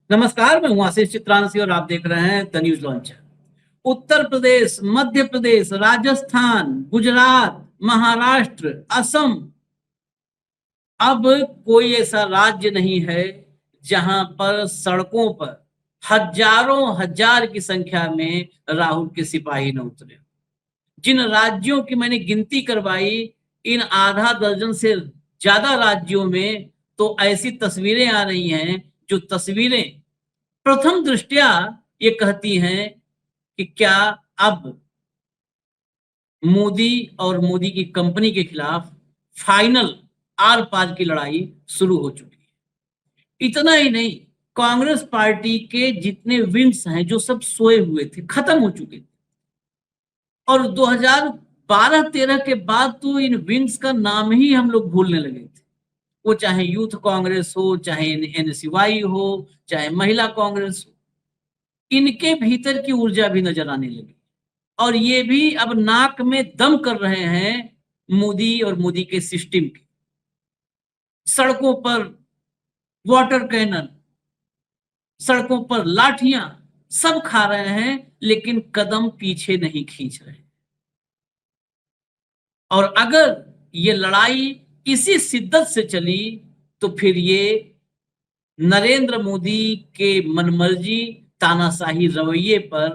नमस्कार, मैं हूं आशीष चित्रांशी और आप देख रहे हैं the news launcher. Uttar Pradesh, Madhya Pradesh, Rajasthan, Gujarat, Maharashtra, Assam, अब कोई ऐसा राज्य नहीं है जहां पर सड़कों पर हजारों हजार की संख्या में राहुल के सिपाही न उतरे। जिन राज्यों की मैंने गिनती करवाई, इन आधा दर्जन से ज्यादा राज्यों में तो ऐसी तस्वीरें आ रही हैं जो तस्वीरें प्रथम दृष्टया ये कहती हैं कि क्या अब मोदी और मोदी की कंपनी के खिलाफ फाइनल आर पार की लड़ाई शुरू हो चुकी है। इतना ही नहीं, कांग्रेस पार्टी के जितने विंग्स हैं जो सब सोए हुए थे, खत्म हो चुके थे। और 2012-13 के बाद तो इन विंग्स का नाम ही हम लोग भूलने लगे थे। वो चाहे यूथ कांग्रेस हो, चाहे एनएसयूआई हो, चाहे महिला कांग्रेस हो, इनके भीतर की ऊर्जा भी नजर आने लगी। और ये भी अब नाक में दम कर रहे हैं मोदी और मोदी के सिस्टम की। सड़कों पर वाटर कैनन, सड़कों पर लाठियां, सब खा रहे हैं, लेकिन कदम पीछे नहीं खींच रहे। और अगर ये लड़ाई इसी शिद्दत से चली तो फिर ये नरेंद्र मोदी के मनमर्जी तानाशाही रवैये पर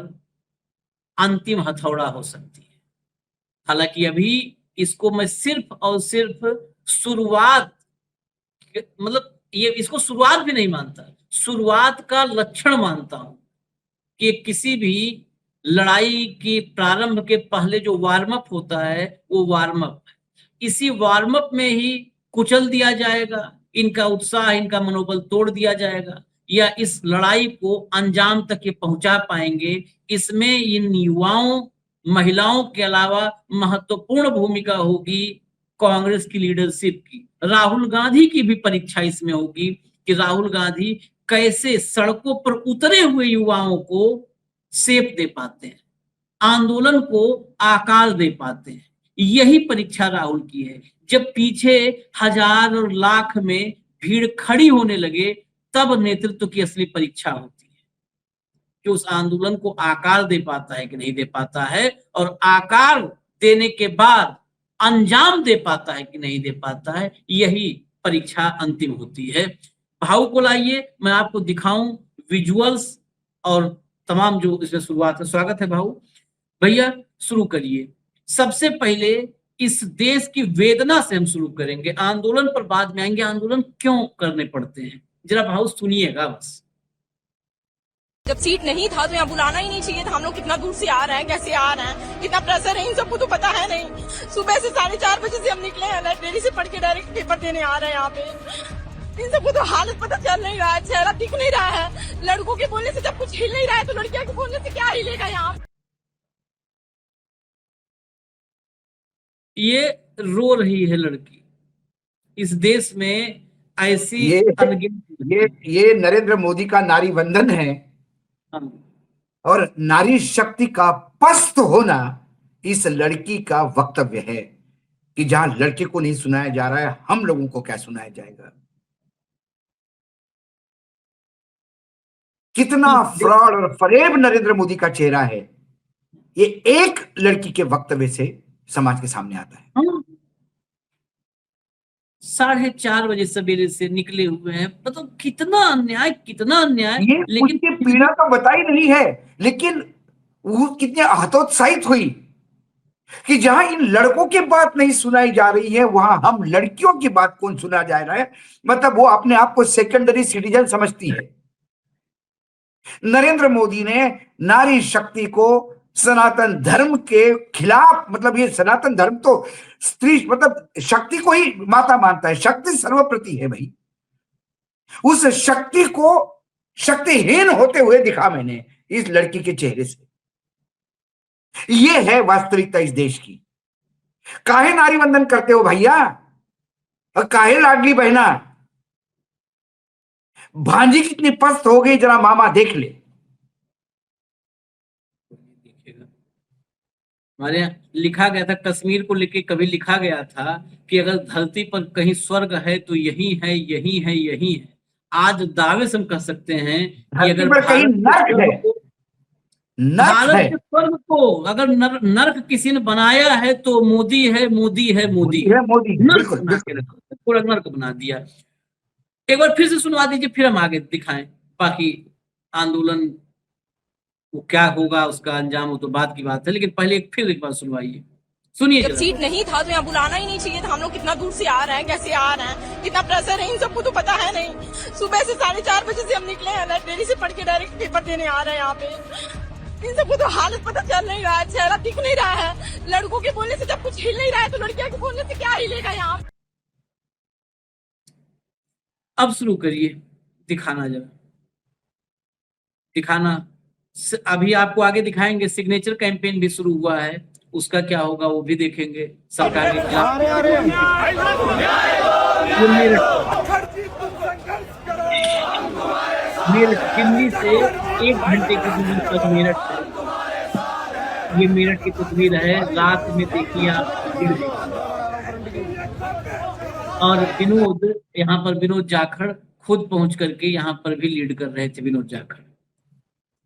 अंतिम हथौड़ा हो सकती है। हालांकि अभी इसको मैं सिर्फ और सिर्फ शुरुआत, मतलब ये इसको शुरुआत भी नहीं मानता, शुरुआत का लक्षण मानता हूं कि किसी भी लड़ाई की प्रारंभ के पहले जो वार्म अप होता है वो वार्म अप, इसी वार्म अप में ही कुचल दिया जाएगा, इनका उत्साह, इनका मनोबल तोड़ दिया जाएगा, या इस लड़ाई को अंजाम तक ये पहुंचा पाएंगे। इसमें इन युवाओं, महिलाओं के अलावा महत्वपूर्ण भूमिका होगी कांग्रेस की लीडरशिप की। राहुल गांधी की भी परीक्षा इसमें होगी कि राहुल गांधी कैसे सड़कों पर उतरे हुए युवाओं को सेप दे पाते हैं, आंदोलन को आकार दे पाते हैं। यही परीक्षा राहुल की है। जब पीछे हजार और लाख में भीड़ खड़ी होने लगे, तब नेतृत्व की असली परीक्षा होती है कि उस आंदोलन को आकार दे पाता है कि नहीं दे पाता है, और आकार देने के बाद अंजाम दे पाता है कि नहीं दे पाता है। यही परीक्षा अंतिम होती है। भाव को लाइए, मैं आपको दिखाऊं विजुअल्स और तमाम जो इसमें शुरुआत है। स्वागत है भाऊ। भैया शुरू करिए। सबसे पहले इस देश की वेदना से हम शुरू करेंगे, आंदोलन पर बाद में आएंगे। आंदोलन क्यों करने पड़ते हैं, जरा भाऊ सुनिएगा बस। जब सीट नहीं था तो यहाँ बुलाना ही नहीं चाहिए था। हम लोग कितना दूर से आ रहे हैं, कैसे आ रहे हैं, कितना प्रेशर है, इन सबको तो पता है नहीं। सुबह से 4:30 बजे से हम निकले हैं, लाइब्रेरी से पढ़ के डायरेक्ट पेपर देने आ रहे हैं यहाँ पे। इन सबको तो हालत पता चल नहीं रहा है, चेहरा दिख नहीं रहा है। लड़कों के बोलने से जब कुछ हिल नहीं रहा है तो लड़कियों के बोलने से क्या हिलेगा यहाँ। ये रो रही है लड़की। इस देश में ऐसी ये नरेंद्र मोदी का नारी वंदन है। और नारी शक्ति का पस्त होना इस लड़की का वक्तव्य है कि जहां लड़के को नहीं सुनाया जा रहा है, हम लोगों को क्या सुनाया जाएगा। कितना फ्रॉड और फरेब नरेंद्र मोदी का चेहरा है, ये एक लड़की के वक्तव्य से समाज के सामने आता है। 4:30 बजे सवेरे से निकले हुए हैं, मतलब कितना अन्याय, कितना अन्याय। लेकिन पीड़ा तो बताई नहीं है, लेकिन वो कितने हतोत्साहित हुई कि जहां इन लड़कों की बात नहीं सुनाई जा रही है, वहां हम लड़कियों की बात कौन सुना जा रहा है। मतलब वो अपने आप को सेकेंडरी सिटीजन समझती है। नरेंद्र मोदी ने नारी शक्ति को सनातन धर्म के खिलाफ, मतलब ये सनातन धर्म तो स्त्री, मतलब शक्ति को ही माता मानता है, शक्ति सर्वप्रति है भाई। उस शक्ति को शक्तिहीन होते हुए दिखा मैंने इस लड़की के चेहरे से। ये है वास्तविकता इस देश की। काहे नारी वंदन करते हो भैया, और काहे लाडली बहना। भांजी कितनी पस्त हो गई, जरा मामा देख ले। हमारे यहाँ लिखा गया था, कश्मीर को लेके कभी लिखा गया था कि अगर धरती पर कहीं स्वर्ग है तो यही है, यही है, यही है। आज दावे से हम कह सकते हैं कि धरती अगर पर कहीं नर्क है, नर्क भारत है, के स्वर्ग को अगर नर्क किसी ने बनाया है तो मोदी है, मोदी है, मोदी मोदी है, मोदी है, नर्क बिल्कुल बना के बिल्कुल। रखा, पूरा नर्क बना दिया। एक बार फिर से सुनवा दीजिए, फिर हम आगे दिखाएं बाकी आंदोलन वो क्या होगा, उसका अंजाम वो तो बाद की बात है, लेकिन पहले फिर एक बार सुनवाइए, सुनिए जब जरा। सीट नहीं था तो यहाँ बुलाना ही नहीं चाहिए था। हम लोग कितना दूर से आ रहे हैं, कैसे आ रहे हैं, कितना प्रेशर है, इन सबको तो पता है नहीं। सुबह से 4:30 बजे से हम निकले हैं, लाइब्रेरी से पढ़ के डायरेक्ट पेपर देने आ रहे हैं यहाँ पे। इन सबको तो हालत पता चल नहीं रहा है, चेहरा दिख नहीं रहा है। लड़कों के बोलने से जब कुछ हिल नहीं रहा है तो लड़कियों के बोलने से क्या हिलेगा यहाँ। अब शुरू करिए दिखाना, जरा दिखाना। अभी आपको आगे दिखाएंगे, सिग्नेचर कैंपेन भी शुरू हुआ है, उसका क्या होगा वो भी देखेंगे सरकार के खिलाफ। मेरठ दिल्ली से 1 घंटे की दूरी पर मेरठ है। ये मेरठ की तस्वीर है, रात में देखिए आप भीड़ देखिए। और विनोद, यहाँ पर विनोद जाखड़ खुद पहुंच करके यहाँ पर भी लीड कर रहे थे। विनोद जाखड़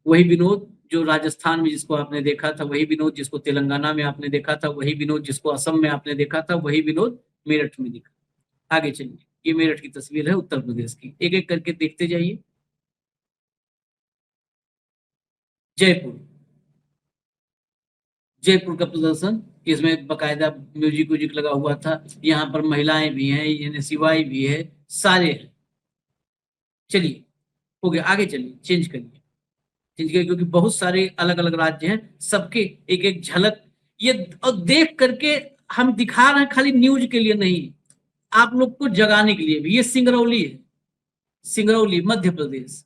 वही विनोद जो राजस्थान में जिसको आपने देखा था, वही विनोद जिसको तेलंगाना में आपने देखा था, वही विनोद जिसको असम में आपने देखा था, वही विनोद मेरठ में दिखा। आगे चलिए, ये मेरठ की तस्वीर है उत्तर प्रदेश की, एक एक करके देखते जाइए। जयपुर, जयपुर का प्रदर्शन, इसमें बकायदा म्यूजिक व्यूजिक लगा हुआ था। यहाँ पर महिलाएं भी हैं, एनएसयूआई भी है, सारे हैं। चलिए हो गया, आगे चलिए, चेंज करिए, चेंज करिए, क्योंकि बहुत सारे अलग अलग राज्य हैं, सबके एक एक झलक ये और देख करके हम दिखा रहे हैं, खाली न्यूज के लिए नहीं, आप लोग को जगाने के लिए भी। ये सिंगरौली है, सिंगरौली मध्य प्रदेश।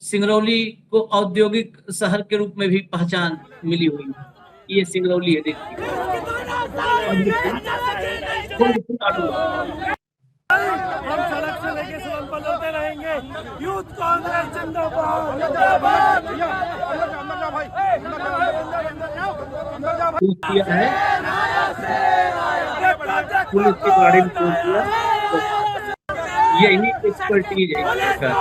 सिंगरौली को औद्योगिक शहर के रूप में भी पहचान मिली हुई है। ये सिंगरौली है, देखिए। हम सड़क से लेके सुरंग पर लौटे रहेंगे। यूथ कांग्रेस जिंदाबाद जिंदाबाद। किया है पुलिस के गाड़ी में फोन किया, यही एक्सपर्टीज है इसका।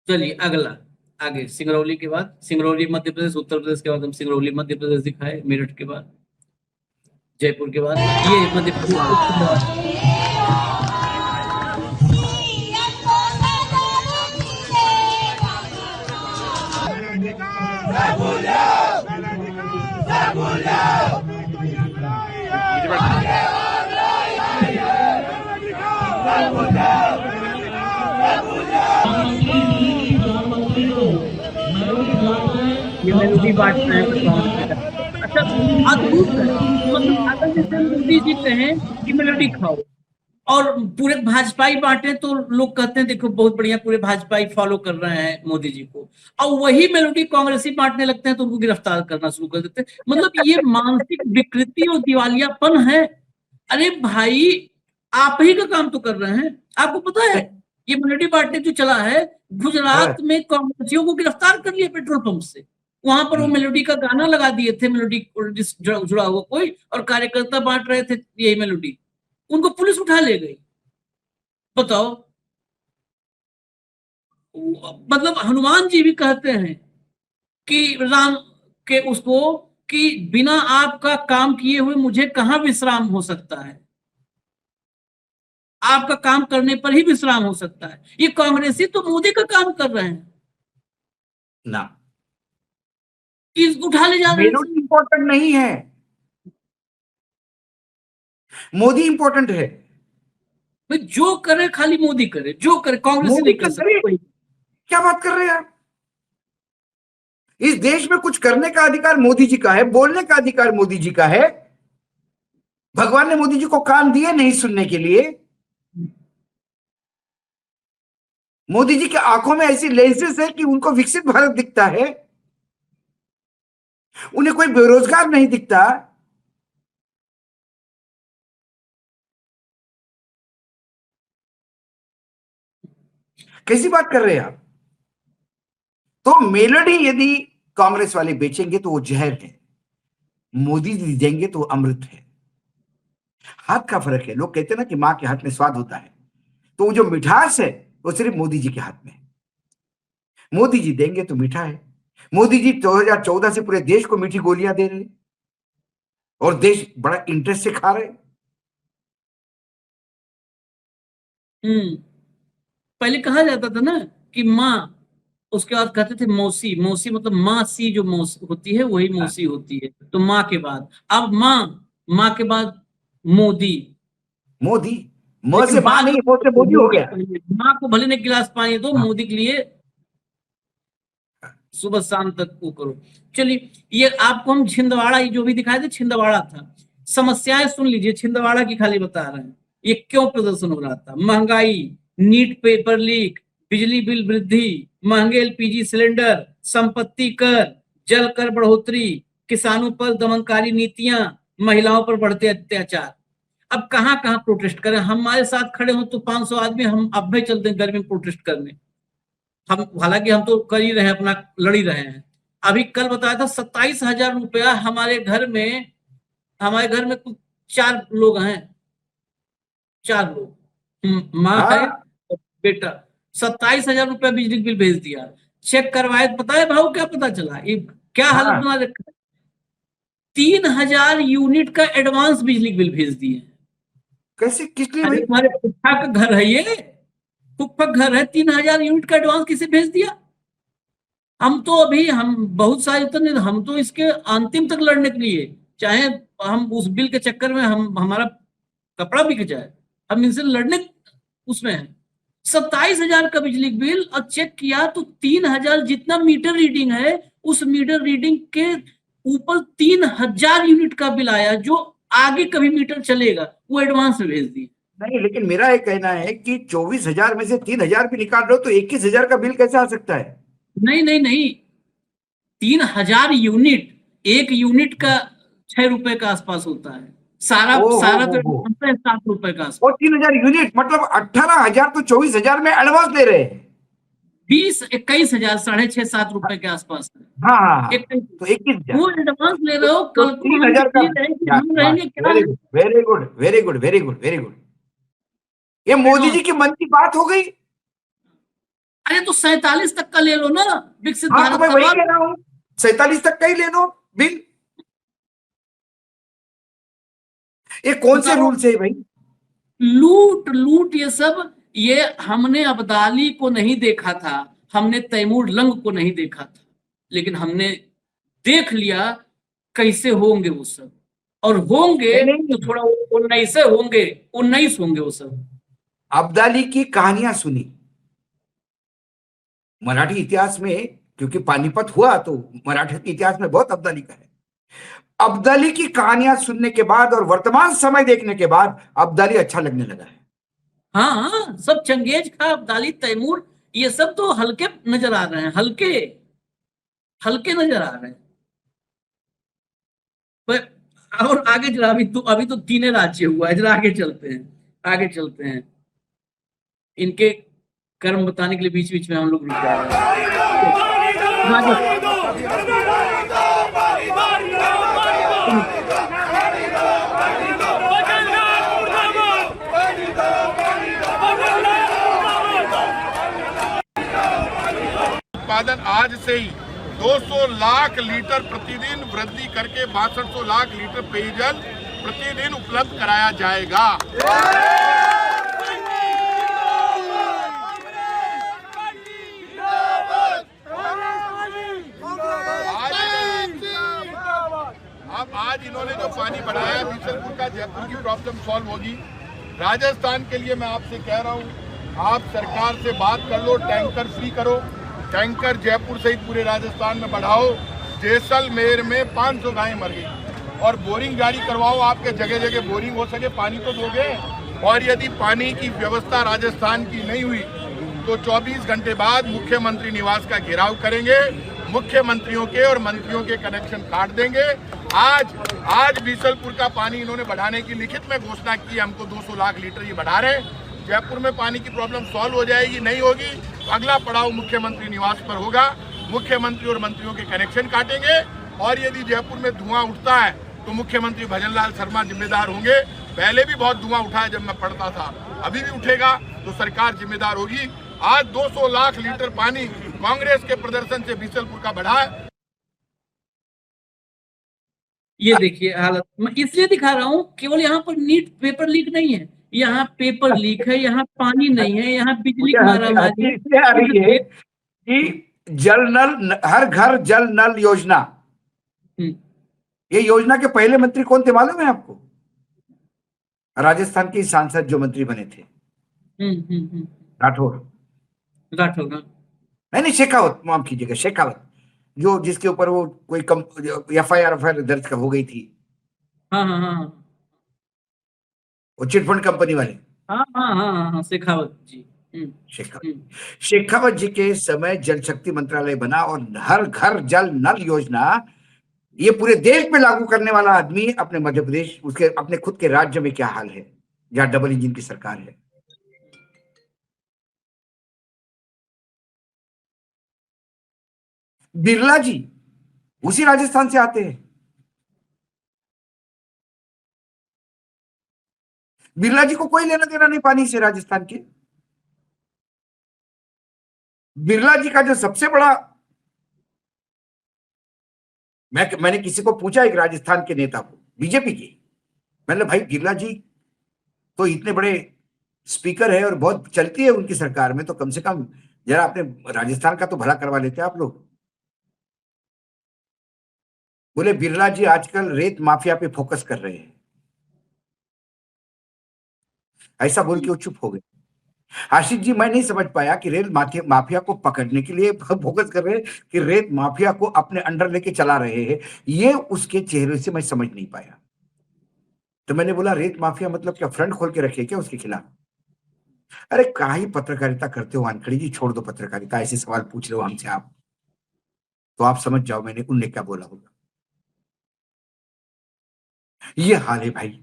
चलिए अगला, आगे सिंगरौली के बाद, सिंगरौली मध्य प्रदेश, उत्तर प्रदेश के बाद हम सिंगरौली मध्य प्रदेश दिखाए, मेरठ के बाद जयपुर के बाद ये मध्य प्रदेश। ये मेलोडी बांटना है। अच्छा अद्भुत है, मतलब अगर जैसे मोदी जी कहें कि मेलोडी खाओ और पूरे भाजपाई बांटे तो लोग कहते हैं देखो बहुत बढ़िया, पूरे भाजपाई फॉलो कर रहे हैं मोदी जी को, और वही मेलोडी कांग्रेसी बांटने लगते हैं तो उनको गिरफ्तार करना शुरू कर देते हैं। मतलब ये मानसिक विकृति और दिवालियापन है। अरे भाई आप ही का काम तो कर रहे हैं, आपको पता है ये मेलोडी बांटने जो चला है, गुजरात में कांग्रेसियों को गिरफ्तार कर लिया पेट्रोल पंप से। वहां पर वो मेलोडी का गाना लगा दिए थे, मेलोडी जुड़ा हुआ कोई, और कार्यकर्ता बांट रहे थे यही मेलोडी, उनको पुलिस उठा ले गई। बताओ, मतलब हनुमान जी भी कहते हैं कि राम के उसको कि बिना आपका काम किए हुए मुझे कहां विश्राम हो सकता है, आपका काम करने पर ही विश्राम हो सकता है। ये कांग्रेसी तो मोदी का काम कर रहे हैं ना, उठा ले जा रहे हैं। मेलोडी इंपॉर्टेंट नहीं है, मोदी इंपॉर्टेंट है। भाई जो करे खाली मोदी करे, जो करे कांग्रेस मोदी नहीं कर तो करे। सकती। क्या बात कर रहे हैं आप? इस देश में कुछ करने का अधिकार मोदी जी का है, बोलने का अधिकार मोदी जी का है। भगवान ने मोदी जी को कान दिए नहीं सुनने के लिए। मोदी जी की आंखों में ऐसी लेंसेज है कि उनको विकसित भारत दिखता है, उन्हें कोई बेरोजगार नहीं दिखता। कैसी बात कर रहे हैं आप? तो मेलोडी यदि कांग्रेस वाले बेचेंगे तो वो जहर है, मोदी जी देंगे तो वो अमृत है। हाथ का फर्क है। लोग कहते हैं ना कि माँ के हाथ में स्वाद होता है, तो वो जो मिठास है वो सिर्फ मोदी जी के हाथ में है। मोदी जी देंगे तो मीठा है। मोदी जी 2014 से पूरे देश को मीठी गोलियां दे रहे हैं और देश बड़ा इंटरेस्ट से खा रहे हैं। पहले कहा जाता था ना कि माँ, उसके बाद कहते थे मौसी। मौसी मतलब माँ सी जो मौसी होती है वही मौसी होती है, तो माँ के बाद अब माँ के बाद मोदी। मोदी माँ से लेकिन माँ नहीं, वो से मोदी हो गया। माँ को भले ने गिलास पानी दो, मोदी के लिए सुबह शाम तक वो करो। चलिए, ये आपको हम छिंदवाड़ा जो भी दिखाए थे, छिंदवाड़ा था। समस्याएं सुन लीजिए, छिंदवाड़ा की खाली बता रहे हैं ये क्यों प्रदर्शन हो रहा था। महंगाई, नीट पेपर लीक, बिजली बिल वृद्धि, महंगे एलपीजी सिलेंडर, संपत्ति कर, जल कर बढ़ोतरी, किसानों पर दमनकारी नीतियां, महिलाओं पर बढ़ते अत्याचार। अब कहां कहां प्रोटेस्ट करें। हमारे साथ खड़े हो तो 500 आदमी, हम अब भी चलते हैं गर्मी में प्रोटेस्ट करने। हम हालांकि हम तो कर ही रहे हैं, अपना लड़ ही रहे हैं। अभी कल बताया था 27,000 रुपया हमारे घर में कुछ 4 लोग हैं, 4 लोग, माँ है और बेटा। 27,000 रुपया बिजली बिल भेज दिया। चेक करवाए, पता है भाव क्या पता चला, ये क्या हालत बना रखा है। 3,000 यूनिट का एडवांस बिजली बिल भेज दिए। कैसे, किस लिए अरे भाई? तुम्हारे फुफ्फा का घर है ये, फुफ्फा घर है, 3,000 यूनिट का एडवांस किसे भेज दिया। हम तो अभी, हम बहुत सारे तो नहीं, हम तो इसके अंतिम तक लड़ने के लिए, चाहे हम उस बिल के चक्कर में हमारा कपड़ा बिक जाए, हम इनसे लड़ने उसमें है। 27,000 का बिजली बिल, और चेक किया तो 3,000 जितना मीटर रीडिंग है, उस मीटर रीडिंग के ऊपर 3,000 यूनिट का बिल आया, जो आगे कभी मीटर चलेगा वो एडवांस में भेज दिए। नहीं, लेकिन मेरा ये कहना है कि 24,000 में से 3,000 भी निकाल रहे हो तो 21,000 का बिल कैसे आ सकता है? नहीं, 3,000 यूनिट, एक यूनिट का 6 रुपए का आसपास होता है। सारा तो 7 रुपए का आसपास। वो 3,000 यूनिट मतलब 18,000, तो 24,000 में एडवांस ले रहे हैं। 21,000, 6.5-7 रुपए के आसपास है। हाँ, तो 21,000 वो एडवांस ले रहे हो। कल को 3,000 का। हम रहेंगे क्या? Very good, very good, very good, very good. ये मोदी जी के मन की बात हो गई। अरे तो 47 तक का ले लो ना, विकसित हाँ, तो मैं वही भारत कह रहा हूँ, 47 तक का ही ले लो बिल। ये कौन से रूल से भाई? लूट ये सब, ये हमने अब्दाली को नहीं देखा था, हमने तैमूर लंग को नहीं देखा था, लेकिन हमने देख लिया कैसे होंगे वो सब। और होंगे तो थोड़ा 19 होंगे वो सब। अब्दाली की कहानियां सुनी मराठी इतिहास में, क्योंकि पानीपत हुआ तो मराठी के इतिहास में बहुत अब्दाली का है। अब्दाली की कहानियां सुनने के बाद और वर्तमान समय देखने के बाद अब्दाली अच्छा लगने लगा है। हाँ, सब चंगेज खा, अब्दाली, तैमूर, ये सब तो हल्के नजर आ रहे हैं, हल्के नजर आ रहे हैं। और आगे जरा, अभी तो 3 राज्य हुआ है, जरा आगे चलते हैं। इनके कर्म बताने के लिए बीच बीच में हम लोग रुक जाएंगे। उत्पादन आज से ही 200 लाख लीटर प्रतिदिन वृद्धि करके 6200 लाख लीटर पेयजल प्रतिदिन उपलब्ध कराया जाएगा। अब आज इन्होंने जो पानी बढ़ाया, बीसलपुर का, जयपुर की प्रॉब्लम सॉल्व होगी। राजस्थान के लिए मैं आपसे कह रहा हूँ, आप सरकार से बात कर लो, टैंकर फ्री करो, टैंकर जयपुर सहित पूरे राजस्थान में बढ़ाओ। जैसलमेर में 500 गायें मर गई, और बोरिंग जारी करवाओ, आपके जगह जगह बोरिंग हो सके, पानी तो दोगे। और यदि पानी की व्यवस्था राजस्थान की नहीं हुई तो 24 घंटे बाद मुख्यमंत्री निवास का घेराव करेंगे, मुख्यमंत्रियों के और मंत्रियों के कनेक्शन काट देंगे। आज बीसलपुर का पानी इन्होंने बढ़ाने की लिखित में घोषणा की, हमको 200 लाख लीटर ये बढ़ा रहे। जयपुर में पानी की प्रॉब्लम सॉल्व हो जाएगी, नहीं होगी, अगला पड़ाव मुख्यमंत्री निवास पर होगा। मुख्यमंत्री और मंत्रियों के कनेक्शन काटेंगे। और यदि जयपुर में धुआं उठता है तो मुख्यमंत्री भजनलाल शर्मा जिम्मेदार होंगे। पहले भी बहुत धुआं उठा है जब मैं पढ़ता था, अभी भी उठेगा तो सरकार जिम्मेदार होगी। आज 200 लाख लीटर पानी कांग्रेस के प्रदर्शन से बीसलपुर का बढ़ा है। ये देखिए हालत, मैं इसलिए दिखा रहा हूँ, केवल यहाँ पर नीट पेपर लीक नहीं है, यहाँ पेपर लीक है, यहाँ पानी नहीं है, यहाँ बिजली की मारामारी है। इसलिए आ रही है कि जल नल, हर घर जल नल योजना, हम्म, ये योजना के पहले मंत्री कौन थे मालूम है आपको? राजस्थान के सांसद जो मंत्री बने थे, राठौर। राठौर ना? नहीं, शेखावत, माफ कीजिएगा, शेखावत, जो जिसके ऊपर वो कोई एफआईआर दर्ज हो गई थी, हाँ हाँ हाँ वो चिटफंड कंपनी वाले। हाँ हाँ हाँ हाँ, शेखावत जी। शेखावत जी के समय जल शक्ति मंत्रालय बना और हर घर जल नल योजना ये पूरे देश में लागू करने वाला आदमी अपने मध्य प्रदेश, उसके अपने खुद के राज्य में क्या हाल है जहां डबल इंजन की सरकार है। बिरला जी उसी राजस्थान से आते हैं। बिरला जी को कोई लेना देना नहीं पानी से राजस्थान के। बिरला जी का जो सबसे बड़ा, मैंने किसी को पूछा, एक राजस्थान के नेता को, बीजेपी के, मैंने भाई बिरला जी तो इतने बड़े स्पीकर है और बहुत चलती है उनकी सरकार में, तो कम से कम जरा अपने राजस्थान का तो भला करवा लेते आप लोग। बोले बिरला जी आजकल रेत माफिया पे फोकस कर रहे हैं। ऐसा बोल के वो चुप हो गए। आशीष जी, मैं नहीं समझ पाया कि रेल माफिया को पकड़ने के लिए फोकस कर रहे हैं कि रेत माफिया को अपने अंडर लेके चला रहे हैं, ये उसके चेहरे से मैं समझ नहीं पाया। तो मैंने बोला रेत माफिया मतलब क्या फ्रंट खोल के रखे क्या उसके खिलाफ? अरे क्या ही पत्रकारिता करते हो वानखड़ी जी, छोड़ दो पत्रकारिता, ऐसे सवाल पूछ रहे हो हमसे आप, तो आप समझ जाओ मैंने उनने क्या बोला होगा। ये हाल है भाई,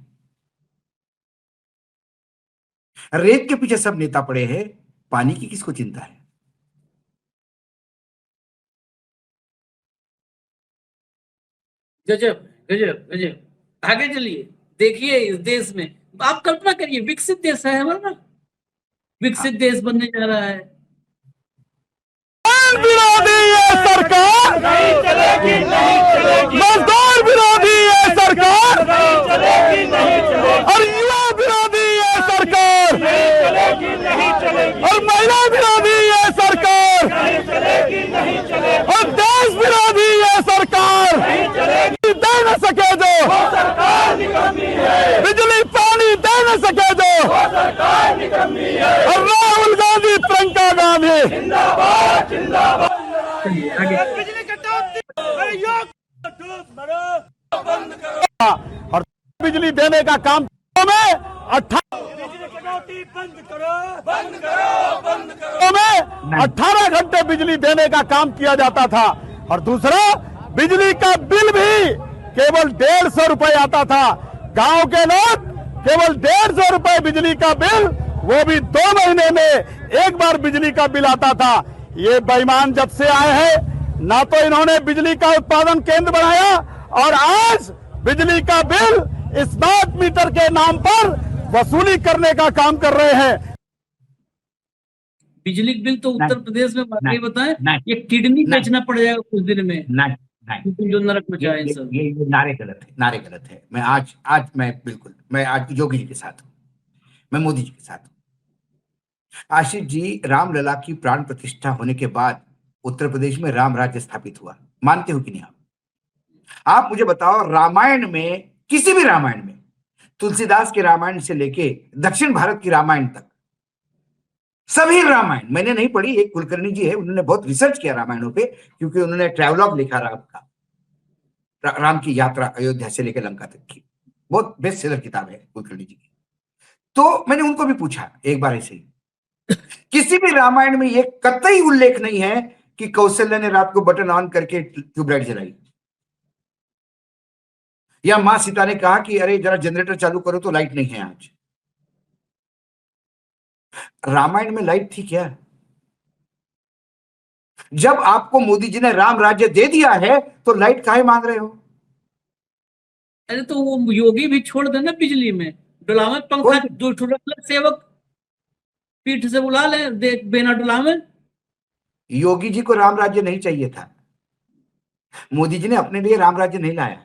रेत के पीछे सब नेता पड़े हैं, पानी की किसको चिंता है? गजब गजब गजब। आगे चलिए, देखिए इस देश में आप कल्पना करिए, विकसित देश है हमारा ना, विकसित देश बनने जा रहा है। विरोधी ये सरकार नहीं चलेगी, नहीं चलेगी। मजदूर विरोधी ये सरकार नहीं चलेगी, नहीं चलेगी। और युवा विरोधी ये सरकार नहीं चलेगी, नहीं चलेगी। और महिला विरोधी ये सरकार नहीं चलेगी, नहीं चलेगी। और देश विरोधी ये सरकार नहीं चलेगी। दे न सके जो सरकार निकम्मी है, बिजली पानी दे न सके जो सरकार निकम्मी है। और राहुल गांधी, प्रियंका गांधी जिंदाबाद, जिंदाबाद। बिजली और बिजली देने का काम में 18 घंटे बिजली देने का काम किया जाता था। और दूसरा, बिजली का बिल भी केवल 150 रुपए आता था। गांव के लोग केवल 150 रुपए बिजली का बिल, वो भी 2 महीने में एक बार बिजली का बिल आता था। ये बेईमान जब से आए हैं, ना तो इन्होंने बिजली का उत्पादन केंद्र बनाया, और आज बिजली का बिल स्मार्ट मीटर के नाम पर वसूली करने का काम कर रहे हैं। बिजली बिल तो उत्तर प्रदेश में वाकई बताएं, ये किडनी बेचना पड़ जाएगा कुछ दिन में। नहीं, जो नरक मचा है सब। ये नारे गलत है, नारे गलत है। मैं आज मैं आज योगी जी के साथ हूं, मैं मोदी जी के साथ हूं। आशीष जी, रामलला की प्राण प्रतिष्ठा होने के बाद उत्तर प्रदेश में राम राज्य स्थापित हुआ, मानते हो कि नहीं आप मुझे बताओ, रामायण में, किसी भी रामायण में, तुलसीदास के रामायण से लेके दक्षिण भारत की रामायण तक, सभी रामायण मैंने नहीं पढ़ी, एक कुलकर्णी जी है, उन्होंने बहुत रिसर्च किया रामायणों पे, क्योंकि उन्होंने ट्रैवलॉग लिखा राम का, राम की यात्रा अयोध्या से लेकर लंका तक की, बहुत बेस्ट सेलर किताब है कुलकर्णी जी की। तो मैंने उनको भी पूछा एक बार ऐसे ही, किसी भी रामायण में यह कतई उल्लेख नहीं है कि कौशल्या ने रात को बटन ऑन करके ट्यूबलाइट जलाई, या मां सीता ने कहा कि अरे जरा जनरेटर चालू करो तो लाइट नहीं है आज। रामायण में लाइट थी क्या? जब आपको मोदी जी ने राम राज्य दे दिया है तो लाइट काहे मांग रहे हो? अरे तो वो योगी भी छोड़ देना बिजली में, डुलावे पंखा, कौन? दो सेवक पीठ से बुला ले, बेना डुलावे। योगी जी को राम राज्य नहीं चाहिए था, मोदी जी ने अपने लिए राम राज्य नहीं लाया,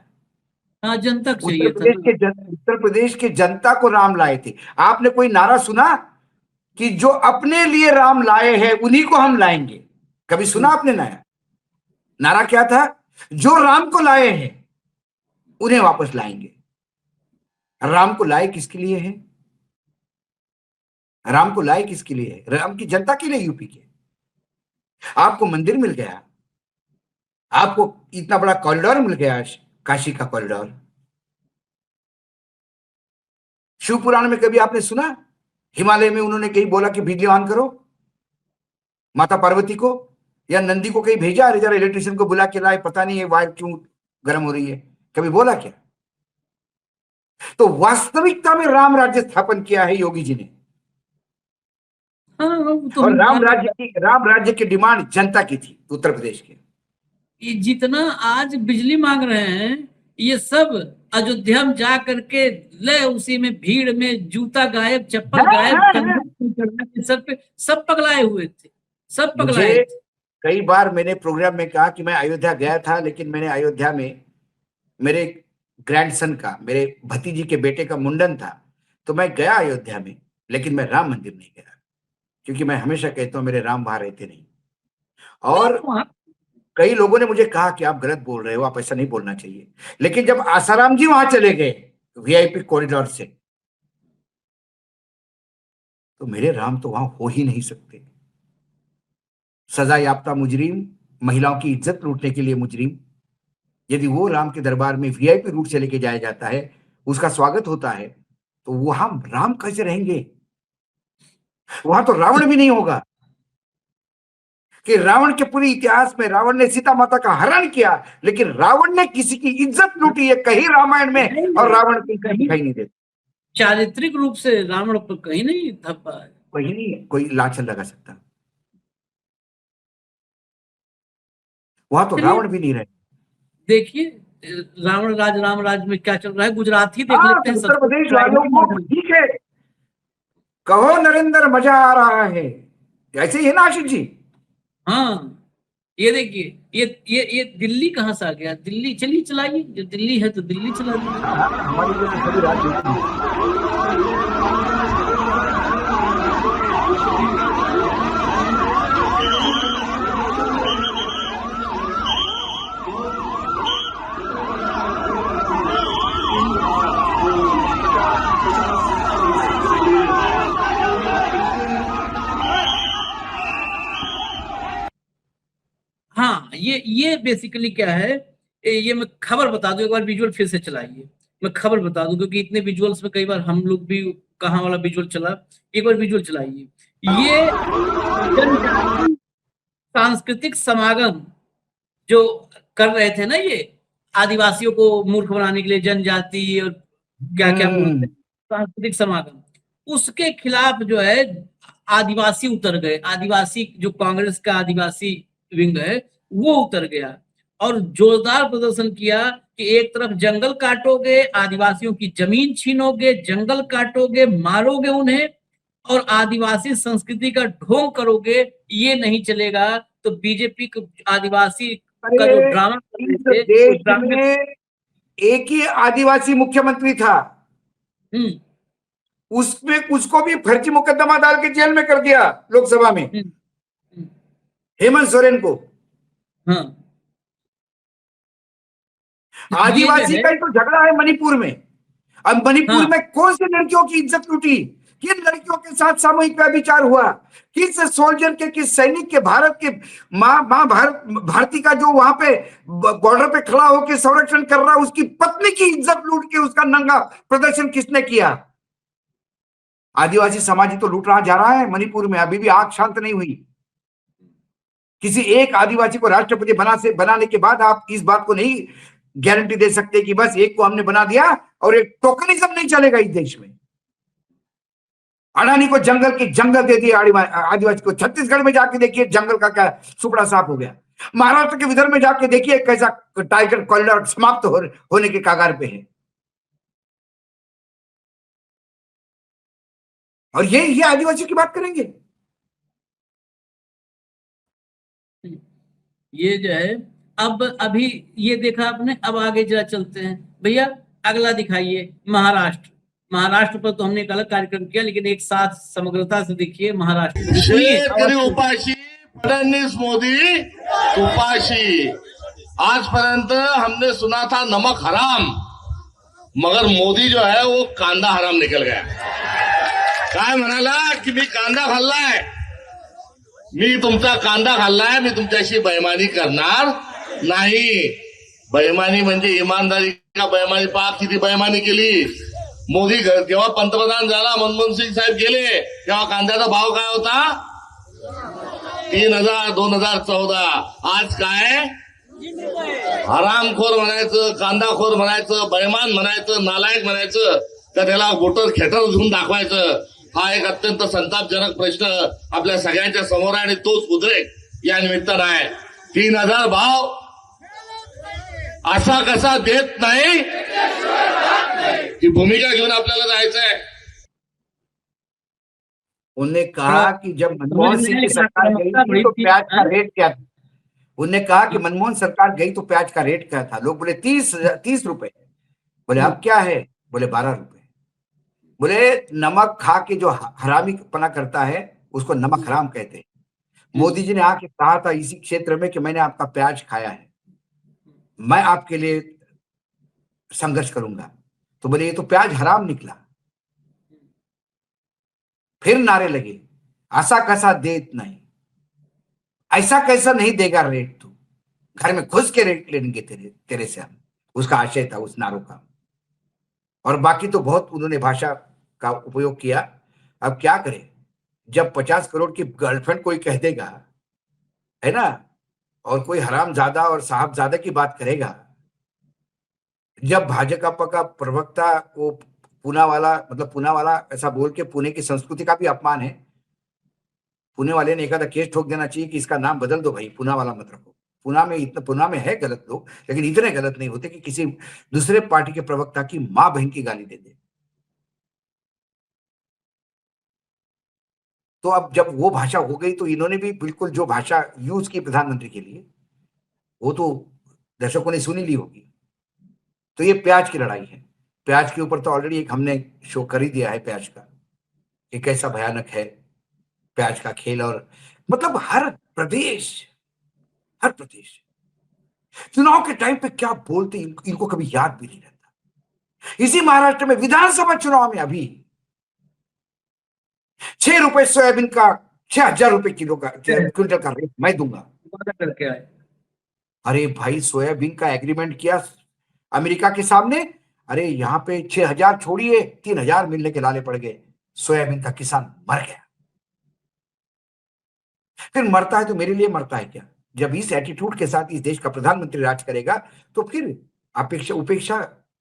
हाँ जनता को उत्तर चाहिए था प्रदेश ना। के उत्तर प्रदेश के जनता को राम लाए थे। आपने कोई नारा सुना कि जो अपने लिए राम लाए हैं उन्हीं को हम लाएंगे? कभी सुना आपने नारा? नारा क्या था? जो राम को लाए हैं उन्हें वापस लाएंगे। राम को लाए किसके लिए है? राम को लाए किसके लिए है? राम की जनता के लिए, यूपी के। आपको मंदिर मिल गया, आपको इतना बड़ा कॉरिडोर मिल गया, काशी का कॉरिडोर। शिव पुराण में कभी आपने सुना हिमालय में उन्होंने कहीं बोला कि बिजली ऑन करो माता पार्वती को, या नंदी को कहीं भेजा, अरे जरा इलेक्ट्रिशियन को बुला के लाए, पता नहीं ये वायर क्यों गर्म हो रही है, कभी बोला क्या? तो वास्तविकता में राम राज्य स्थापन किया है योगी जी ने। हाँ वो तो और हम राम राज्य की डिमांड जनता की थी, उत्तर प्रदेश के। ये जितना आज बिजली मांग रहे हैं, ये सब अयोध्या में जा करके ले, उसी में भीड़ में जूता गायब, चप्पल गायब, कंधे पे सर पे सब पगलाए हुए थे, सब पगलाए मुझे थे। कई बार मैंने प्रोग्राम में कहा कि मैं अयोध्या गया था, लेकिन मैंने अयोध्या में मेरे ग्रैंडसन का, मेरे भतीजी के बेटे का मुंडन था, तो मैं गया अयोध्या में, लेकिन मैं राम मंदिर नहीं गया, क्योंकि मैं हमेशा कहता हूं मेरे राम वहां रहते नहीं। और कई लोगों ने मुझे कहा कि आप गलत बोल रहे हो, आप ऐसा नहीं बोलना चाहिए। लेकिन जब आसाराम जी वहां चले गए वीआईपी कॉरिडोर से, तो मेरे राम तो वहां हो ही नहीं सकते। सजा याफ्ता मुजरिम, महिलाओं की इज्जत लूटने के लिए मुजरिम, यदि वो राम के दरबार में वीआईपी रूट से लेके जाया जाता है, उसका स्वागत होता है, तो वहां राम कैसे रहेंगे? वहां तो रावण भी नहीं होगा। कि रावण के पूरे इतिहास में रावण ने सीता माता का हरण किया, लेकिन रावण ने किसी की इज्जत लूटी है कहीं रामायण में, और रावण कहीं दिखाई नहीं देता। चारित्रिक रूप से रावण पर कहीं नहीं धब्बा है, कहीं नहीं कोई लाछन लगा सकता। वहां तो रावण भी नहीं रहे। देखिए रावण राम राज में क्या चल रहा है, गुजराती देख लेते हैं। उत्तर प्रदेश वालों को ठीक है, कहो नरेंद्र मजा आ रहा है, ऐसे ही है ना आशीष जी? हाँ ये देखिए, ये दिल्ली कहाँ से आ गया? दिल्ली चलिए चलाइए, जो दिल्ली है तो दिल्ली चला हाँ ये बेसिकली क्या है, ये मैं खबर बता दूं, एक बार विजुअल फिर से चलाइए, मैं खबर बता दूं, क्योंकि इतने विजुअल्स में कई बार हम लोग भी कहाँ वाला विजुअल चला, एक बार विजुअल चलाइए। ये सांस्कृतिक समागम जो कर रहे थे ना, ये आदिवासियों को मूर्ख बनाने के लिए, जनजाति और क्या क्या सांस्कृतिक समागम, उसके खिलाफ जो है आदिवासी उतर गए। आदिवासी जो कांग्रेस का आदिवासी विंग है वो उतर गया और जोरदार प्रदर्शन किया कि एक तरफ जंगल काटोगे, आदिवासियों की जमीन छीनोगे, जंगल काटोगे, मारोगे उन्हें और आदिवासी संस्कृति का ढोंग करोगे, ये नहीं चलेगा। तो बीजेपी आदिवासी का जो ड्रामा देश में एक ही आदिवासी मुख्यमंत्री था, उसमें उसको भी फर्जी मुकदमा डाल के जेल में कर दिया लोकसभा में, हेमंत सोरेन को। हाँ। आदिवासी का ही तो झगड़ा है मणिपुर में। अब मणिपुर में कौन सी लड़कियों की इज्जत लूटी, किन लड़कियों के साथ सामूहिक व्यभिचार हुआ, किस सोल्जर के, किस सैनिक के, भारत के मां भारती का जो वहां पे बॉर्डर पे खड़ा होकर संरक्षण कर रहा, उसकी पत्नी की इज्जत लूट के उसका नंगा प्रदर्शन किसने किया? आदिवासी समाज ही तो लूट रहा जा रहा है मणिपुर में, अभी भी आग शांत नहीं हुई। किसी एक आदिवासी को राष्ट्रपति बनाने के बाद आप इस बात को नहीं गारंटी दे सकते कि बस एक को हमने बना दिया और एक टोकनिज्म नहीं चलेगा इस देश में। अडानी को जंगल दे दिए आदिवासी को। छत्तीसगढ़ में जाके देखिए जंगल का क्या सुपड़ा साफ हो गया। महाराष्ट्र के विदर्भ में जाके देखिए कैसा टाइगर कॉरिडोर समाप्त होने के कगार पे है। और ये आदिवासी की बात करेंगे। ये जो है अब अभी ये देखा आपने, अब आगे जरा चलते हैं भैया, अगला दिखाइए महाराष्ट्र। महाराष्ट्र पर तो हमने एक अलग कार्यक्रम किया, लेकिन एक साथ समग्रता से देखिए महाराष्ट्र। शेतकरी उपाशी, फडणवीस मोदी उपाशी। आजपर्यंत हमने सुना था नमक हराम, मगर मोदी जो है वो कांदा हराम निकल गया। काय म्हणाला की मी कांदा खाल्लाय, मी तुमचा कांदा खाल्लाय, मी तुमच्याशी बेईमानी करणार नाही। बेईमानी म्हणजे इमानदारी का बेईमानी? पहा किती बेईमानी केली। मोदी जेव्हा पंतप्रधान झाला, मनमोहन सिंग साहेब गेले, तेव्हा कांद्याचा भाव काय होता? 3,000 2014। आज काय? हरामखोर म्हणायचं, कांदाखोर म्हणायचं, बेईमान म्हणायचं, नालायक म्हणायचं, तर त्याला वोटर खेटर घेऊन दाखवायचं। हा एक अत्यंत संतापजनक प्रश्न आपल्या सगळ्यांच्या समोर आहे आणि तोच उद्रेक या निमित्तानं आहे। 3,000 भाव असा कसा देत नाही, ही भूमिका घेऊन आपल्याला जायचंय। उन्होंने कहा कि जब मनमोहन सिंह की सरकार गई थी तो प्याज का रेट क्या था? उन्होंने कहा कि मनमोहन सरकार गई तो प्याज का रेट क्या था? लोग बोले 30 रुपए। बोले अब क्या है? बोले 12 रुपए। बोले नमक खा के जो हरामी पना करता है उसको नमक हराम कहते हैं। मोदी जी ने आके कहा था इसी क्षेत्र में कि मैंने आपका प्याज खाया है, मैं आपके लिए संघर्ष करूंगा। तो बोले ये तो प्याज हराम निकला। फिर नारे लगे ऐसा कैसा देत नहीं, ऐसा कैसा नहीं देगा रेट, तू घर में घुस के रेट लेंगे तेरे से हम। उसका आशय था उस नारों का। और बाकी तो बहुत उन्होंने भाषा का उपयोग किया। अब क्या करें, जब 50 करोड़ की गर्लफ्रेंड कोई कह देगा, है ना, और कोई हरामजादा और साहबजादा की बात करेगा, जब भाजपा का प्रवक्ता को पूना वाला ऐसा बोल के पुणे की संस्कृति का भी अपमान है। पुणे वाले ने एखादा केस ठोक देना चाहिए कि इसका नाम बदल दो भाई, पुना वाला मत रखो। पुना में है गलत लोग, लेकिन इतने गलत नहीं होते कि किसी दूसरे पार्टी के प्रवक्ता की मां बहन की गाली दे दे। तो अब जब वो भाषा हो गई तो इन्होंने भी बिल्कुल जो भाषा यूज की प्रधानमंत्री के लिए, वो तो दर्शकों ने सुनी ली होगी। तो ये प्याज की लड़ाई है। प्याज के ऊपर तो ऑलरेडी एक हमने शो कर ही दिया है प्याज का, ये कैसा भयानक है प्याज का खेल। और मतलब हर प्रदेश चुनाव के टाइम पे क्या बोलते इनको कभी याद भी नहीं रहता। इसी महाराष्ट्र में विधानसभा चुनाव में अभी 6 रुपए सोयाबीन का 6,000 रुपए किलो का क्विंटल का रेट मैं दूंगा करके आए। अरे भाई सोयाबीन का एग्रीमेंट किया अमेरिका के सामने, अरे यहाँ पे 6,000 छोड़िए 3,000 मिलने के लाले पड़ गए। सोयाबीन का किसान मर गया। फिर मरता है तो मेरे लिए मरता है क्या? जब इस एटीट्यूड के साथ इस देश का प्रधानमंत्री राज करेगा तो फिर उपेक्षा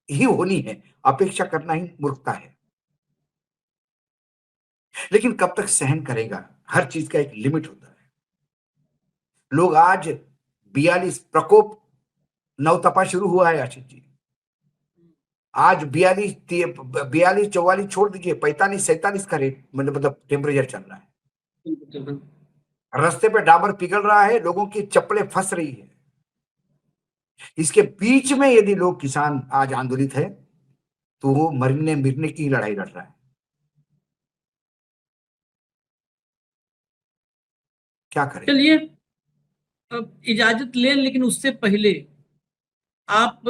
ही होनी है। अपेक्षा करना ही मूर्खता है। लेकिन कब तक सहन करेगा? हर चीज का एक लिमिट होता है। लोग आज 42 प्रकोप नवतपा शुरू हुआ है आशीष जी। आज 42 44 छोड़ दीजिए, 45 47 का रेट मतलब टेम्परेचर चल रहा है। रास्ते पे डाबर पिघल रहा है, लोगों की चप्पलें फंस रही है। इसके बीच में यदि लोग किसान आज आंदोलित है तो वो मरने मिटने की लड़ाई लड़ रहा है। क्या करें? चलिए अब इजाजत लें, लेकिन उससे पहले आप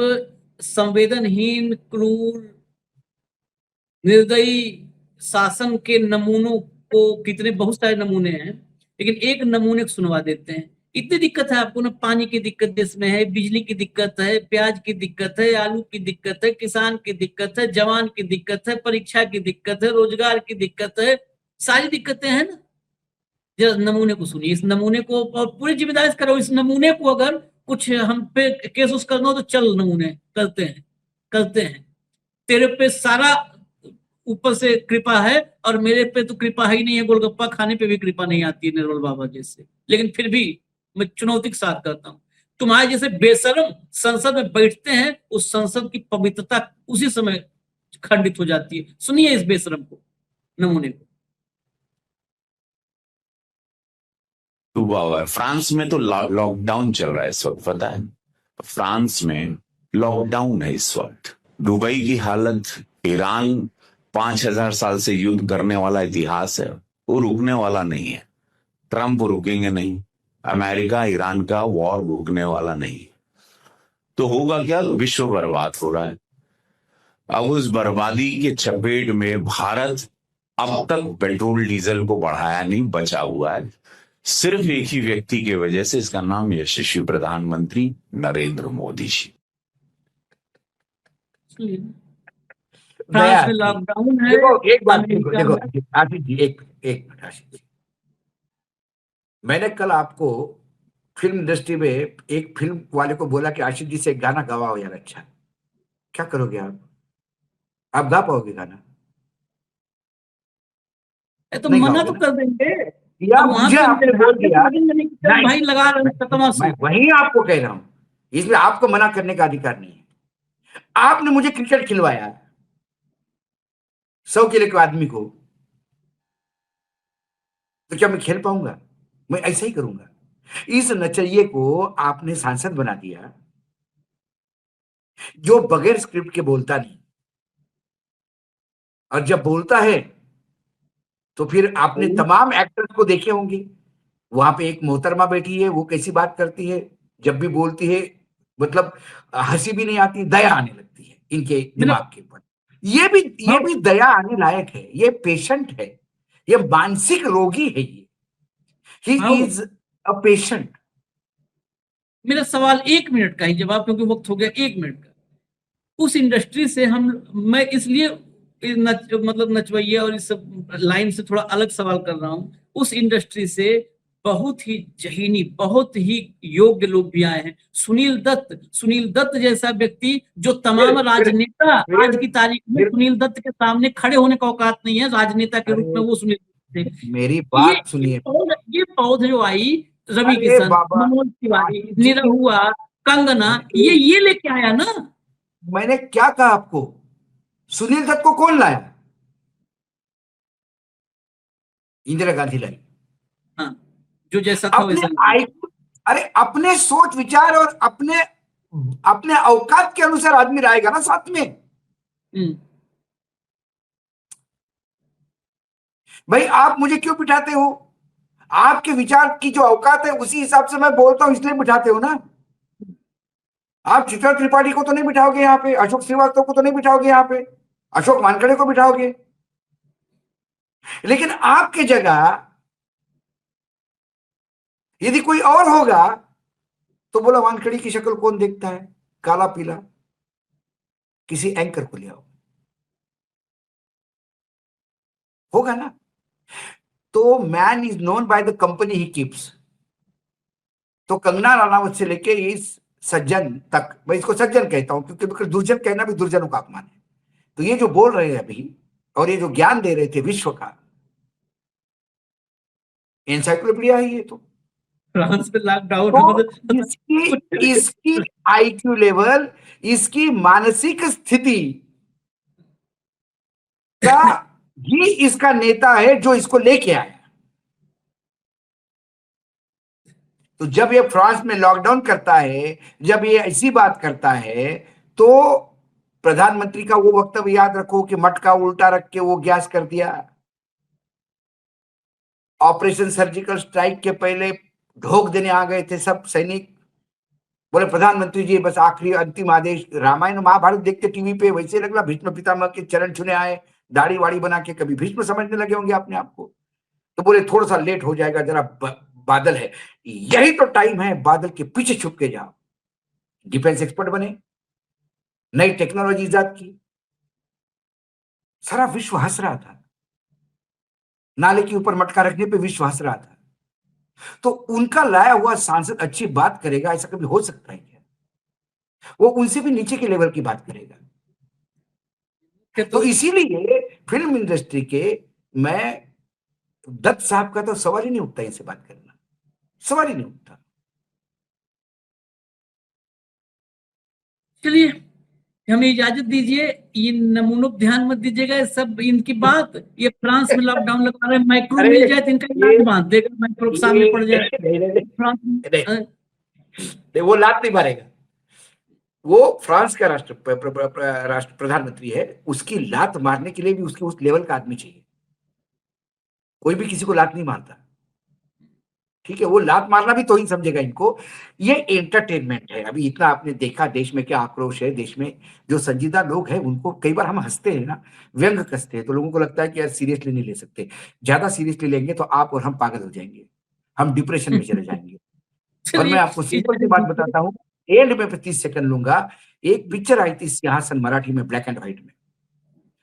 संवेदनहीन, क्रूर, निर्दयी शासन के नमूनों को, कितने बहुत सारे नमूने हैं, लेकिन एक नमूने को सुनवा देते हैं। इतनी दिक्कत है आपको ना, पानी की दिक्कत देश में है, बिजली की दिक्कत है, प्याज की दिक्कत है, आलू की दिक्कत है, किसान की दिक्कत है, जवान की दिक्कत है, परीक्षा की दिक्कत है, रोजगार की दिक्कत है, सारी दिक्कतें हैं ना। जरा नमूने को सुनिए, इस नमूने को, और पूरी जिम्मेदारी करो इस नमूने को। अगर कुछ हम पे केस उस करना हो तो चल नमूने करते हैं। तेरे पे सारा ऊपर से कृपा है और मेरे पे तो कृपा ही नहीं है, गोलगप्पा खाने पे भी कृपा नहीं आती है निर्मल बाबा जैसे। लेकिन फिर भी मैं चुनौती के साथ करता हूँ, तुम्हारे जैसे बेशरम संसद में बैठते हैं, उस संसद की पवित्रता उसी समय खंडित हो जाती है। सुनिए इस बेशरम को, नमूने को। हुआ हुआ है फ्रांस में तो लॉकडाउन चल रहा है इस वक्त, पता है? फ्रांस में लॉकडाउन है इस वक्त। दुबई की हालत, ईरान 5000 साल से युद्ध करने वाला इतिहास है, वो रुकने वाला नहीं है। ट्रंप रुकेंगे नहीं, अमेरिका ईरान का वॉर रुकने वाला नहीं। तो होगा क्या? विश्व बर्बाद हो रहा है। अब उस बर्बादी के चपेट में भारत अब तक पेट्रोल डीजल को बढ़ाया नहीं, बचा हुआ है सिर्फ एक ही व्यक्ति की वजह से, इसका नाम यशस्वी प्रधानमंत्री नरेंद्र मोदी जी। फ्रांस में लॉकडाउन है। देखो एक बात, अमेरिका देखो में- आशीष जी, एक एक मिनट आशीष जी, मैंने कल आपको फिल्म इंडस्ट्री में एक फिल्म वाले को बोला कि आशीष जी से एक गाना गवाओ यार। अच्छा, क्या करोगे आप गा पाओगे गाना? तो नहीं मना गाओगे तो ना? कर देंगे। या अब वहां मुझे पे आपने बोल दिया, नहीं, भाई लगा रहे हैं तमाशा। मैं वही आपको कह रहा हूं, इसमें आपको मना करने का अधिकार नहीं है। आपने मुझे क्रिकेट खिलवाया 100 किलो के आदमी को, तो क्या मैं खेल पाऊंगा? मैं ऐसा ही करूंगा। इस नचरिए को आपने सांसद बना दिया, जो बगैर स्क्रिप्ट के बोलता नहीं, और जब बोलता है तो फिर आपने तमाम एक्टर्स को देखे होंगे, वहां पे एक मोहतरमा बैठी है, वो कैसी बात करती है, जब भी बोलती है मतलब हंसी भी नहीं आती, दया आने लगती है इनके दिमाग के ऊपर। ये भी दया आने लायक है। ये पेशेंट है, ये मानसिक रोगी है। ये ही इज अ पेशेंट। मेरा सवाल 1 मिनट का ही जवाब, क्योंकि वक्त हो गया 1 मिनट का। उस इंडस्ट्री से मैं इसलिए मतलब नचवैया और इस सब लाइन से थोड़ा अलग सवाल कर रहा हूं। उस इंडस्ट्री से बहुत ही जहीनी, बहुत ही योग्य लोग भी आए हैं। सुनील दत्त जैसा व्यक्ति, जो तमाम राजनेता आज की तारीख में सुनील दत्त के सामने खड़े होने का औकात नहीं है राजनेता के रूप में, वो सुनील दत्त थे। मेरी बात सुनिए। ये पौध जो आई, रवि अरे किशन, बाबा, मनोज तिवारी, आशीष जी, निरहुआ, कंगना, ये लेके आया ना। मैंने क्या कहा आपको? सुनील दत्त को कौन लाया? इंदिरा गांधी लाई। हाँ, जो जैसा था अपने वैसा। अरे अपने सोच विचार और अपने औकात के अनुसार आदमी रहेगा ना साथ में। भाई आप मुझे क्यों बिठाते हो? आपके विचार की जो औकात है उसी हिसाब से मैं बोलता हूं, इसलिए बिठाते हो ना। आप चित्रा त्रिपाठी को तो नहीं बिठाओगे यहाँ पे, अशोक श्रीवास्तव को तो नहीं बिठाओगे यहाँ पे, अशोक वानखेड़े को बिठाओगे। लेकिन आपके जगह यदि कोई और होगा तो बोला वानखेड़े की शक्ल कौन देखता है, काला पीला, किसी एंकर को ले आओ, होगा ना। तो man is known by the company he keeps. तो कंगना रनावत से लेके इस सज्जन तक, मैं इसको सज्जन कहता हूं क्योंकि दुर्जन कहना भी दुर्जनों का अपमान है। तो ये जो बोल रहे हैं अभी और ये जो ज्ञान दे रहे थे विश्व का, एनसाइक्लोपीडिया है ये। तो फ्रांस में लॉकडाउन तो इसकी आईक्यू लेवल, इसकी मानसिक स्थिति का ही इसका नेता है जो इसको लेके आया। तो जब ये फ्रांस में लॉकडाउन करता है, जब ये ऐसी बात करता है, तो प्रधानमंत्री का वो वक्तव्य याद रखो कि मटका उल्टा रख के वो गैस कर दिया। ऑपरेशन सर्जिकल स्ट्राइक के पहले ढोक देने आ गए थे सब सैनिक, बोले प्रधानमंत्री जी बस आखिरी अंतिम आदेश। रामायण महाभारत देखते टीवी पे, वैसे लगला भीष्म पितामह के चरण छूने आए, दाढ़ी वाड़ी बना के, कभी भीष्म समझने लगे होंगे अपने आप को। तो बोले थोड़ा सा लेट हो जाएगा, जरा बादल है। यही तो टाइम है, बादल के पीछे छुप के जाओ। डिफेंस एक्सपर्ट बने, नई टेक्नोलॉजी इजाद की, सारा विश्व हंस रहा था। नाले के ऊपर मटका रखने पे विश्व हंस रहा था। तो उनका लाया हुआ सांसद अच्छी बात करेगा, ऐसा कभी हो सकता है क्या? वो उनसे भी नीचे के लेवल की बात करेगा। तो इसीलिए फिल्म इंडस्ट्री के मैं दत्त साहब का तो सवाल ही नहीं उठता इनसे बात करना, सवाल ही नहीं उठता। चलिए हमें इजाजत दीजिए, ये नमूनों ध्यान मत दीजिएगा, सब इनकी बात, ये फ्रांस में लॉकडाउन लगा रहे हैं, माइक्रो अरे मिल जाए तो इनका इलाज बांध देगा, माइक्रो के सामने पड़ जाए नहीं, फ्रांस में। वो लात नहीं मारेगा, वो फ्रांस का राष्ट्र प्रधानमंत्री है, उसकी लात मारने के लिए भी उसके उस लेवल का आदमी चाहिए। कोई भी किसी को लात नहीं मारता, ठीक है, वो लात मारना भी तो ही समझेगा इनको। ये एंटरटेनमेंट है। अभी इतना आपने देखा देश में क्या आक्रोश है, देश में जो संजीदा लोग हैं उनको कई बार हम हंसते हैं ना, व्यंग कसते हैं, तो लोगों को लगता है कि यार सीरियसली नहीं ले सकते, ज्यादा सीरियसली लेंगे तो आप और हम पागल हो जाएंगे, हम डिप्रेशन में चले जाएंगे। और मैं आपको सिंपल सी बात बताता हूँ, एंड में 25 सेकंड लूंगा। एक पिक्चर आई थी सिंहासन मराठी में, ब्लैक एंड व्हाइट में,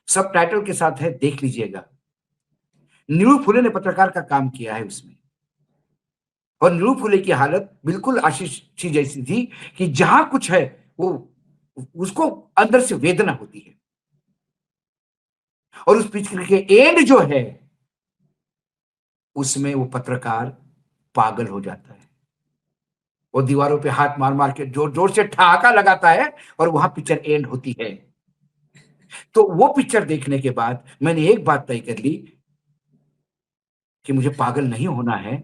सब टाइटल के साथ है, देख लीजिएगा। नीरू फुले ने पत्रकार का काम किया है उसमें, और नीरू फुले की हालत बिल्कुल आशीष जी जैसी थी कि जहां कुछ है वो उसको अंदर से वेदना होती है, और उस पिक्चर के एंड जो है उसमें वो पत्रकार पागल हो जाता है, वो दीवारों पे हाथ मार मार के जोर जोर से ठहाका लगाता है, और वहां पिक्चर एंड होती है। तो वो पिक्चर देखने के बाद मैंने एक बात तय कर ली कि मुझे पागल नहीं होना है।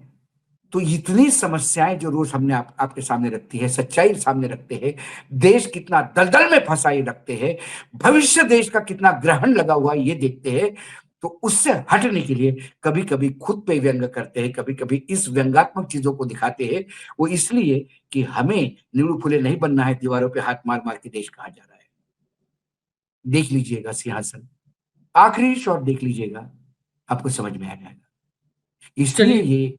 तो इतनी समस्याएं जो रोज हमने आपके सामने रखती है, सच्चाई सामने रखते हैं, देश कितना दलदल में फंसाए रखते हैं, भविष्य देश का कितना ग्रहण लगा हुआ है ये देखते हैं, तो उससे हटने के लिए कभी कभी खुद पे व्यंग करते हैं, कभी कभी इस व्यंगात्मक चीजों को दिखाते हैं। वो इसलिए कि हमें नीरू फुले नहीं बनना है, दीवारों पे हाथ मार मार के देश कहा जा रहा है। देख लीजिएगा सिंहासन, आखिरी शॉट देख लीजिएगा, आपको समझ में आ जाएगा। इसलिए ये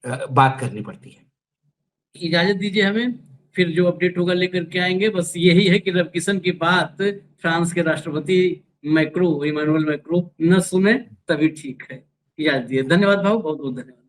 बात करनी पड़ती है। इजाजत दीजिए हमें, फिर जो अपडेट होगा लेकर के आएंगे। बस यही है कि रविकिशन की बात फ्रांस के राष्ट्रपति इमानुएल मैक्रों न सुने तभी ठीक है। इजाजत दिए, धन्यवाद भाव, बहुत बहुत धन्यवाद।